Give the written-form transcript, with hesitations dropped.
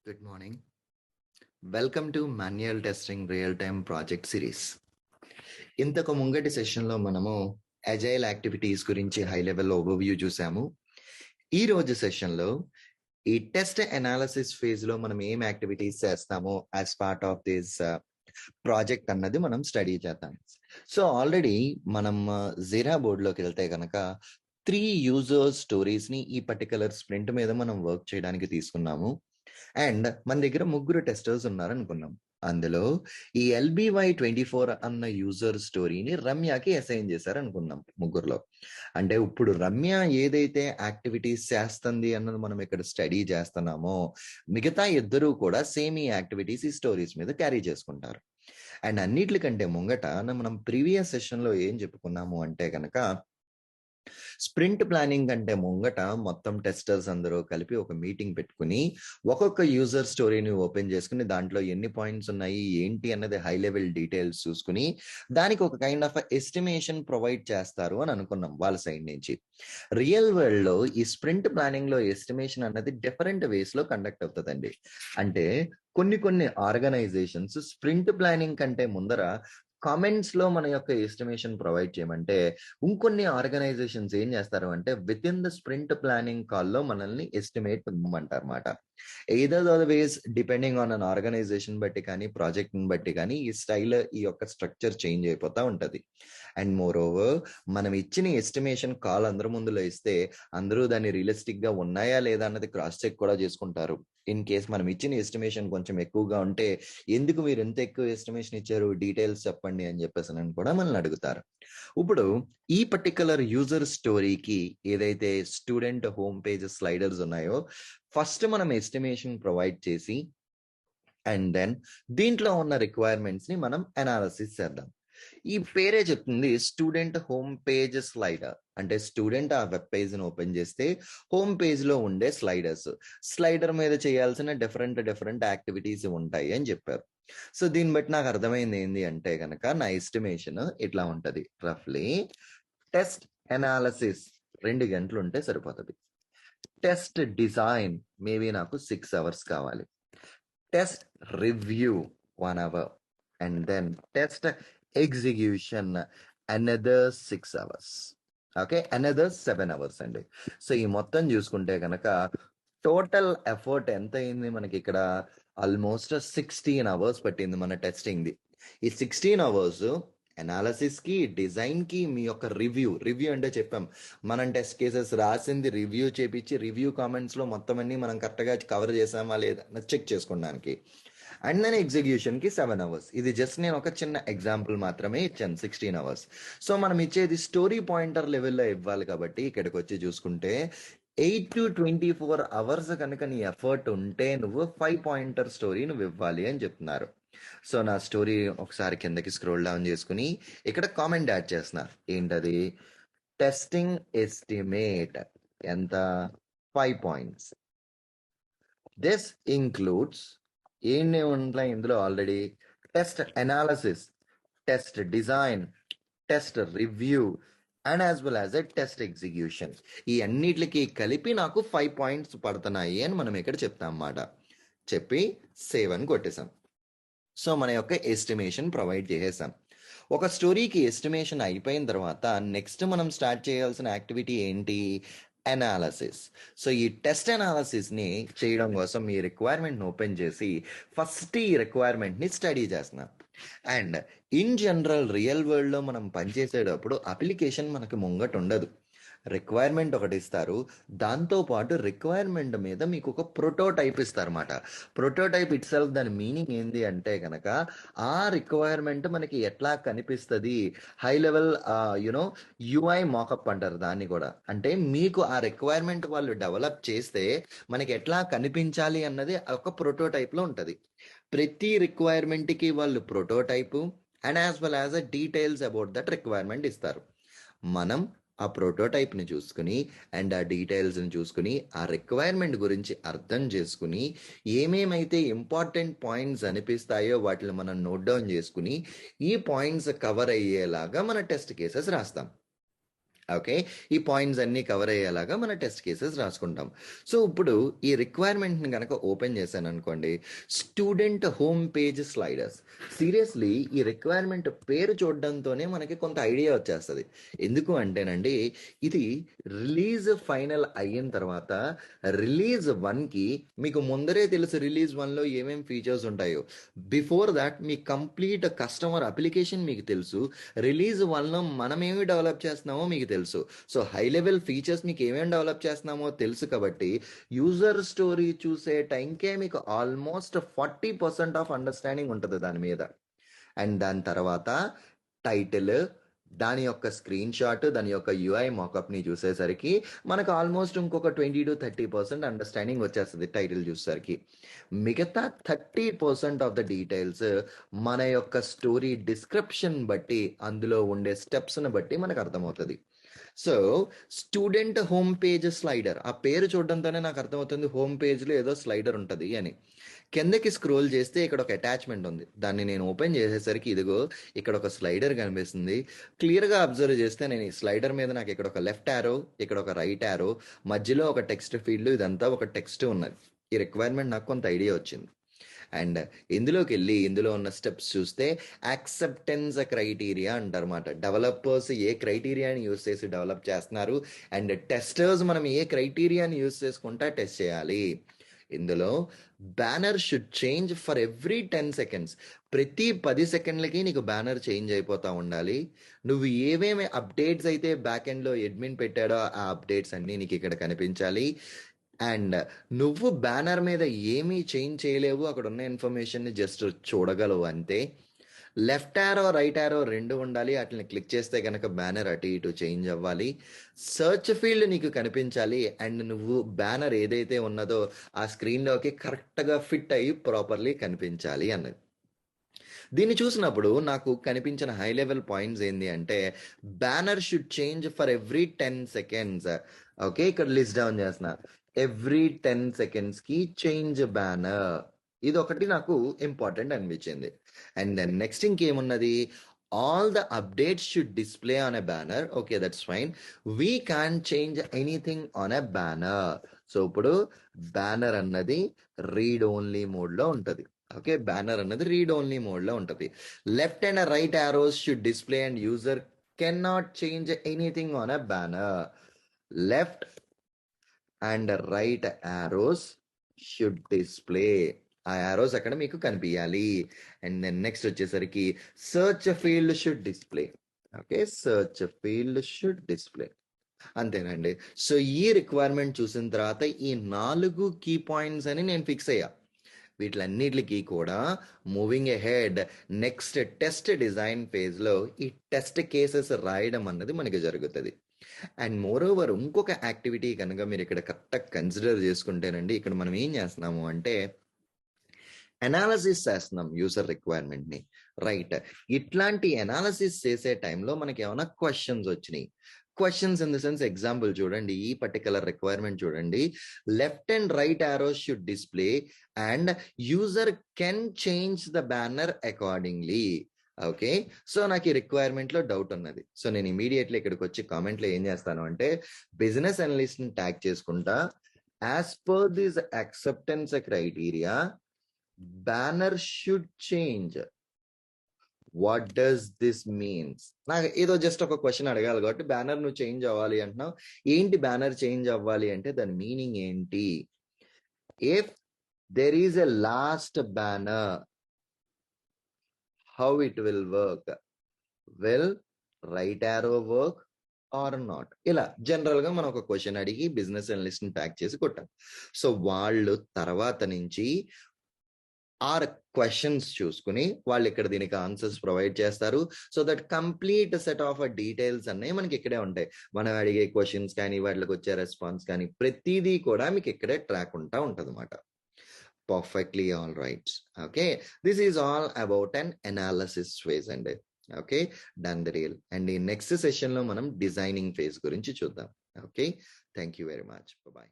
Good morning. Welcome to Manual Testing Real-Time Project Series. ఇంతకు ముంగటి సెషన్లో మనము అజైల్ యాక్టివిటీస్ గురించి హై లెవెల్ ఓవర్వ్యూ చూసాము. ఈ రోజు సెషన్లో ఈ టెస్ట్ అనాలిసిస్ ఫేజ్ లో మనం ఏం యాక్టివిటీస్ చేస్తామో as part of this project అన్నది మనం స్టడీ చేద్దాం. సో ఆల్రెడీ మనం జీరా బోర్డ్లోకి వెళ్తే కనుక 3 యూజర్ స్టోరీస్ ని ఈ పర్టికులర్ స్ప్రింట్ మీద మనం వర్క్ చేయడానికి తీసుకున్నాము. అండ్ మన దగ్గర 3 టెస్టర్స్ ఉన్నారనుకున్నాం. అందులో ఈ LBY24 అన్న యూజర్ స్టోరీని రమ్యకి అసైన్ చేశారు అనుకున్నాం ముగ్గురులో. అంటే ఇప్పుడు రమ్య ఏదైతే యాక్టివిటీస్ చేస్తుంది అన్నది మనం ఇక్కడ స్టడీ చేస్తున్నామో మిగతా ఇద్దరు కూడా సేమ్ ఈ యాక్టివిటీస్ ఈ స్టోరీస్ మీద క్యారీ చేసుకుంటారు. అండ్ అన్నిటికంటే ముంగట మనం ప్రీవియస్ సెషన్ లో ఏం చెప్పుకున్నాము అంటే కనుక స్ప్రింట్ ప్లానింగ్ అంటే ముంగట మొత్తం టెస్టర్స్ అందరూ కలిపి ఒక మీటింగ్ పెట్టుకుని ఒక్కొక్క యూజర్ స్టోరీని ఓపెన్ చేసుకుని దాంట్లో ఎన్ని పాయింట్స్ ఉన్నాయి ఏంటి అన్నది హై లెవెల్ డీటెయిల్స్ చూసుకుని దానికి ఒక కైండ్ ఆఫ్ ఎస్టిమేషన్ ప్రొవైడ్ చేస్తారు అని అనుకున్నాం వాళ్ళ సైడ్ నుంచి. రియల్ వరల్డ్ లో ఈ స్ప్రింట్ ప్లానింగ్ లో ఎస్టిమేషన్ అన్నది డిఫరెంట్ వేస్ లో కండక్ట్ అవుతుందండి. అంటే కొన్ని ఆర్గనైజేషన్స్ స్ప్రింట్ ప్లానింగ్ కంటే ముందర కామెంట్స్ లో మన యొక్క ఎస్టిమేషన్ ప్రొవైడ్ చేయమంటే ఇంకొన్ని ఆర్గనైజేషన్స్ ఏం చేస్తారు అంటే with in the sprint planning కాల్లో మనల్ని ఎస్టిమేట్ ఇవ్వమంటారు అన్నమాట. Either otherwise depending on an organization బట్టి కానీ ప్రాజెక్ట్ ని బట్టి కానీ ఈ స్టైల్ ఈ యొక్క స్ట్రక్చర్ చేంజ్ అయిపోతా ఉంటది. అండ్ మోర్ ఓవర్ మనం ఇచ్చిన ఎస్టిమేషన్ కాల్ అందరి ముందులో ఇస్తే అందరూ దాన్ని రియలిస్టిక్ గా ఉన్నాయా లేదా అన్నది క్రాస్ చెక్ కూడా చేసుకుంటారు. ఇన్ కేస్ మనం ఇచ్చిన ఎస్టిమేషన్ కొంచెం ఎక్కువగా ఉంటే ఎందుకు మీరు ఎంత ఎక్కువ ఎస్టిమేషన్ ఇచ్చారు డీటెయిల్స్ చెప్పండి అని చెప్పేసి అని కూడా మనల్ని అడుగుతారు. ఇప్పుడు ఈ పర్టికులర్ యూజర్ స్టోరీకి ఏదైతే స్టూడెంట్ హోమ్ పేజ్ స్లైడర్స్ ఉన్నాయో ఫస్ట్ మనం ఎస్టిమేషన్ ప్రొవైడ్ చేసి అండ్ దెన్ దీంట్లో ఉన్న రిక్వైర్మెంట్స్ ని మనం అనాలిసిస్ చేద్దాం. ఈ పేరే చెప్తుంది స్టూడెంట్ హోమ్ పేజ్ స్లైడర్. అంటే స్టూడెంట్ ఆ వెబ్ పేజ్ ని ఓపెన్ చేస్తే హోమ్ పేజ్ లో ఉండే స్లైడర్ మీద చేయాల్సిన డిఫరెంట్ యాక్టివిటీస్ ఉంటాయి అని చెప్పారు. సో దీన్ని బట్టి నాకు అర్థమైంది ఏంటి అంటే కనుక నా ఎస్టిమేషన్ ఇట్లా ఉంటది. రఫ్లీ టెస్ట్ అనాలిసిస్ 2 గంటలు ఉంటే సరిపోతుంది. టెస్ట్ డిజైన్ మేబీ నాకు 6 అవర్స్ కావాలి. Test review 1 hour and then test execution another 6 hours. Okay, another 7 hours అండి. సో ఈ మొత్తం చూసుకుంటే కనుక టోటల్ ఎఫర్ట్ ఎంత అయింది మనకి ఇక్కడ? ఆల్మోస్ట్ 16 అవర్స్ పట్టింది మన టెస్టింగ్ ది. ఈ 16 అవర్స్ అనాలిసిస్ కి డిజైన్ కి మీ యొక్క రివ్యూ అంటే చెప్పాం మనం టెస్ట్ కేసెస్ రాసింది రివ్యూ చేపించి రివ్యూ కామెంట్స్ లో మొత్తం అన్ని మనం కరెక్ట్ గా కవర్ చేసామా లేదా చెక్ చేసుకోవడానికి. అండ్ దెన్ ఎగ్జిక్యూషన్ కి 7 అవర్స్. ఇది జస్ట్ నేను ఒక చిన్న ఎగ్జాంపుల్ మాత్రమే ఇచ్చాను 16 అవర్స్. సో మనం ఇచ్చేది స్టోరీ పాయింటర్ లెవెల్లో ఇవ్వాలి కాబట్టి ఇక్కడికి వచ్చి చూసుకుంటే 8 to 24 అవర్స్ కనుక నీ ఎఫర్ట్ ఉంటే నువ్వు 5 పాయింటర్ స్టోరీ నువ్వు ఇవ్వాలి అని చెప్తున్నారు. సో నా స్టోరీ ఒకసారి కిందకి స్క్రోల్ డౌన్ చేసుకుని ఇక్కడ కామెంట్ యాడ్ చేస్తున్నా. ఏంటది? టెస్టింగ్ ఎస్టిమేట్ ఎంత? 5 పాయింట్స్. దిస్ ఇంక్లూడ్స్ ఏమి ఉంటాయి ఇందులో? Already test analysis, test design, test review and as well as a test execution. ఈ అన్నిటికి కలిపి నాకు 5 పాయింట్స్ పడుతున్నాయి అని మనం ఇక్కడ చెప్తాం అన్నమాట. చెప్పి సేవ్ అని కొట్టేసాం. సో మన యొక్క ఎస్టిమేషన్ ప్రొవైడ్ చేసేసాం. ఒక స్టోరీకి ఎస్టిమేషన్ అయిపోయిన తర్వాత నెక్స్ట్ మనం స్టార్ట్ చేయాల్సిన యాక్టివిటీ ఏంటి? అనాలిసిస్. సో ఈ టెస్ట్ అనాలిసిస్ ని చేయడం కోసం ఈ రిక్వైర్మెంట్ ఓపెన్ చేసి ఫస్ట్ ఈ రిక్వైర్మెంట్ ని స్టడీ చేస్తున్నాం. And in general real world లో మనం పనిచేసేటప్పుడు అప్లికేషన్ మనకి ముంగట ఉండదు. రిక్వైర్మెంట్ ఒకటి ఇస్తారు, దాంతో పాటు రిక్వైర్మెంట్ మీద మీకు ఒక ప్రోటోటైప్ ఇస్తారన్నమాట. ప్రోటోటైప్ ఇట్ సెల్ఫ్ దాని మీనింగ్ ఏంది అంటే కనుక ఆ రిక్వైర్మెంట్ మనకి ఎట్లా కనిపిస్తుంది, హై లెవెల్ యుఐ మాకప్ అంటారు దాన్ని కూడా. అంటే మీకు ఆ రిక్వైర్మెంట్ వాళ్ళు డెవలప్ చేస్తే మనకి ఎట్లా కనిపించాలి అన్నది ఒక ప్రోటోటైప్ లో ఉంటది. ప్రతి రిక్వైర్మెంట్ కి వాళ్ళు prototype and as well as details about that requirement ఇస్తారు. మనం ఆ ప్రోటోటైప్ ని చూసుకుని అండ్ ఆ డీటెయిల్స్ ని చూసుకుని ఆ రిక్వైర్మెంట్ గురించి అర్థం చేసుకుని ఏమేమైతే ఇంపార్టెంట్ పాయింట్స్ అనిపిస్తాయో వాటిని మనం నోట్ డౌన్ చేసుకుని ఈ పాయింట్స్ కవర్ అయ్యేలాగా మన టెస్ట్ కేసెస్ రాస్తాం. ఓకే. ఈ పాయింట్స్ అన్నీ కవర్ అయ్యేలాగా మన టెస్ట్ కేసెస్ రాసుకుంటాం. సో, ఇప్పుడు ఈ రిక్వైర్మెంట్‌ని గనక ఓపెన్ చేశాననుకోండి, student home page sliders. Seriously ఈ రిక్వైర్మెంట్ పేరు చూడడంతోనే మనకి కొంత ఐడియా వచ్చేస్తది. ఎందుకు అంటేనండి, ఇది రిలీజ్ ఫైనల్ అయిన తర్వాత రిలీజ్ 1కి మీకు ముందరే తెలుసు రిలీజ్ 1లో ఏమేం ఫీచర్స్ ఉంటాయో. బిఫోర్ థాట్ మీ కంప్లీట్ కస్టమర్ అప్లికేషన్ మీకు తెలుసు. రిలీజ్ 1లో మనమేమి డెవలప్ చేస్తున్నామో మీకు తెలుసు. సో హై లెవెల్ ఫీచర్స్ మీకు ఏమేమి డెవలప్ చేస్తున్నామో తెలుసు కాబట్టి యూజర్ స్టోరీ చూసే టైంకే మీకు ఆల్మోస్ట్ 40% ఆఫ్ అండర్స్టాండింగ్ ఉంటుంది దాని మీద. అండ్ దాని తర్వాత టైటిల్, దాని యొక్క స్క్రీన్ షాట్, దాని యొక్క యూఐ మాకప్ని చూసేసరికి మనకు ఆల్మోస్ట్ ఇంకొక 20-30% అండర్స్టాండింగ్ వచ్చేస్తుంది టైటిల్ చూసేసరికి. మిగతా 30% ఆఫ్ ద డీటెయిల్స్ మన యొక్క స్టోరీ డిస్క్రిప్షన్ బట్టి, అందులో ఉండే స్టెప్స్ని బట్టి మనకు అర్థమవుతుంది. So student home page slider, ఆ పేరు చూడడంతోనే నాకు అర్థమవుతుంది హోమ్ పేజ్లో ఏదో స్లైడర్ ఉంటుంది అని. కిందకి స్క్రోల్ చేస్తే ఇక్కడ ఒక అటాచ్మెంట్ ఉంది. దాన్ని నేను ఓపెన్ చేసేసరికి ఇదిగో ఇక్కడ ఒక స్లైడర్ కనిపిస్తుంది. క్లియర్గా అబ్జర్వ్ చేస్తే నేను ఈ స్లైడర్ మీద నాకు ఇక్కడ ఒక లెఫ్ట్ యారో, ఇక్కడ ఒక రైట్ యారో, మధ్యలో ఒక టెక్స్ట్ ఫీల్డ్, ఇదంతా ఒక టెక్స్ట్ ఉన్నది. ఈ రిక్వైర్మెంట్ నాకు కొంత ఐడియా వచ్చింది. అండ్ ఇందులోకి వెళ్ళి ఇందులో ఉన్న స్టెప్స్ చూస్తే యాక్సెప్టెన్స్ క్రైటీరియా అంటారన్నమాట. డెవలపర్స్ ఏ క్రైటీరియాని యూస్ చేసి డెవలప్ చేస్తున్నారు, అండ్ టెస్టర్స్ మనం ఏ క్రైటీరియాని యూస్ చేసుకుంటా టెస్ట్ చేయాలి. ఇందులో banner should change for every 10 seconds. ప్రతి 10 సెకండ్లకి నీకు బ్యానర్ చేంజ్ అయిపోతూ ఉండాలి. నువ్వు ఏమేమి అప్డేట్స్ అయితే బ్యాక్ ఎండ్లో అడ్మిన్ పెట్టాడో ఆ అప్డేట్స్ అన్నీ నీకు ఇక్కడ కనిపించాలి. అండ్ నువ్వు బ్యానర్ మీద ఏమీ చేంజ్ చేయలేవు, అక్కడ ఉన్న ఇన్ఫర్మేషన్ని జస్ట్ చూడగలవు అంతే. లెఫ్ట్ యారో రైట్ యారో రెండు ఉండాలి, వాటిని క్లిక్ చేస్తే కనుక బ్యానర్ అటు ఇటు చేంజ్ అవ్వాలి. సర్చ్ ఫీల్డ్ నీకు కనిపించాలి, అండ్ నువ్వు బ్యానర్ ఏదైతే ఉన్నదో ఆ స్క్రీన్లోకి కరెక్ట్గా ఫిట్ అయ్యి ప్రాపర్లీ కనిపించాలి అన్నది. దీన్ని చూసినప్పుడు నాకు కనిపించిన హై లెవెల్ పాయింట్స్ ఏంటి అంటే, banner should change for every 10 seconds. Okay, ఇక్కడ లిస్ట్ డౌన్ చేస్తున్నా. ఎవ్రీ 10 సెకండ్స్కి చేంజ్ బ్యానర్, ఇది ఒకటి నాకు ఇంపార్టెంట్ అనిపించింది. అండ్ దెన్ నెక్స్ట్ ఇంకేమున్నది, all the updates should display on a banner. Okay, that's fine. We can change anything on a banner. So ఇప్పుడు banner అన్నది రీడ్ ఓన్లీ మోడ్లో ఉంటుంది. ఓకే, బ్యానర్ అన్నది రీడ్ ఓన్లీ మోడ్లో ఉంటుంది. Left and right arrows should display and user can not change anything on a banner. Left and right arrows should display, ఆ arrows అక్కడ మీకు కనిపించాలి. అండ్ దెన్ నెక్స్ట్ వచ్చేసరికి search field should display. Okay, search field should display. అంతేనండి. So ఈ requirement చూసిన తర్వాత ఈ 4 కీ పాయింట్స్ అని నేను ఫిక్స్ అయ్యా. వీటిలన్నిటికీ కూడా moving ahead next test design ఫేజ్లో ఈ టెస్ట్ కేసెస్ రాయడం అన్నది మనకి జరుగుతుంది. అండ్ మోర్ ఓవర్ ఇంకొక యాక్టివిటీ కనుక మీరు ఇక్కడ కరెక్ట్గా కన్సిడర్ చేసుకుంటేనండి, ఇక్కడ మనం ఏం చేస్తున్నాము అంటే అనాలసిస్ చేస్తున్నాం యూజర్ రిక్వైర్మెంట్ని. రైట్, ఇట్లాంటి అనాలసిస్ చేసే టైంలో మనకి ఏమైనా క్వశ్చన్స్ వచ్చినాయి. Questions in the sense, example చూడండి, ఈ పర్టికులర్ రిక్వైర్మెంట్ చూడండి. Left and right arrows should display and user can change the banner accordingly. Okay, so నాకు ఈ రిక్వైర్మెంట్లో డౌట్ ఉన్నది. సో నేను ఇమీడియట్లీ ఇక్కడికి వచ్చి కామెంట్లో ఏం చేస్తాను అంటే, బిజినెస్ అనలిస్ట్ని ట్యాగ్ చేసుకుంటా, as per this acceptance criteria banner should change. What does this means? నాకు ఏదో జస్ట్ ఒక క్వశ్చన్ అడగాలి కాబట్టి, బ్యానర్ నువ్వు చేంజ్ అవ్వాలి అంటున్నావు, ఏంటి బ్యానర్ చేంజ్ అవ్వాలి అంటే దాని మీనింగ్ ఏంటి? If there is a last banner, how it will work? Will write arrow work or not? ఇలా జనరల్ గా మనం ఒక క్వశ్చన్ అడిగి బిజినెస్ అనలిస్ట్ ని ట్యాగ్ చేసి కొట్టాం. సో వాళ్ళు తర్వాత నుంచి ఆర్ క్వశ్చన్స్ చూసుకుని వాళ్ళు ఇక్కడ దీనికి ఆన్సర్స్ ప్రొవైడ్ చేస్తారు. So that complete set of details అన్నీ మనకి ఇక్కడే ఉంటాయి. మనం అడిగే క్వశ్చన్స్ కానీ వాటికి వచ్చే రెస్పాన్స్ కానీ ప్రతిదీ కూడా మీకు ఇక్కడే ట్రాక్ ఉంటా ఉంటుంది అన్నమాట. Perfectly all right. Okay, this is all about an analysis phase అండి. Okay, done the reel. And ఈ నెక్స్ట్ సెషన్ లో మనం డిజైనింగ్ ఫేజ్ గురించి చూద్దాం. Okay, thank you very much. Bye.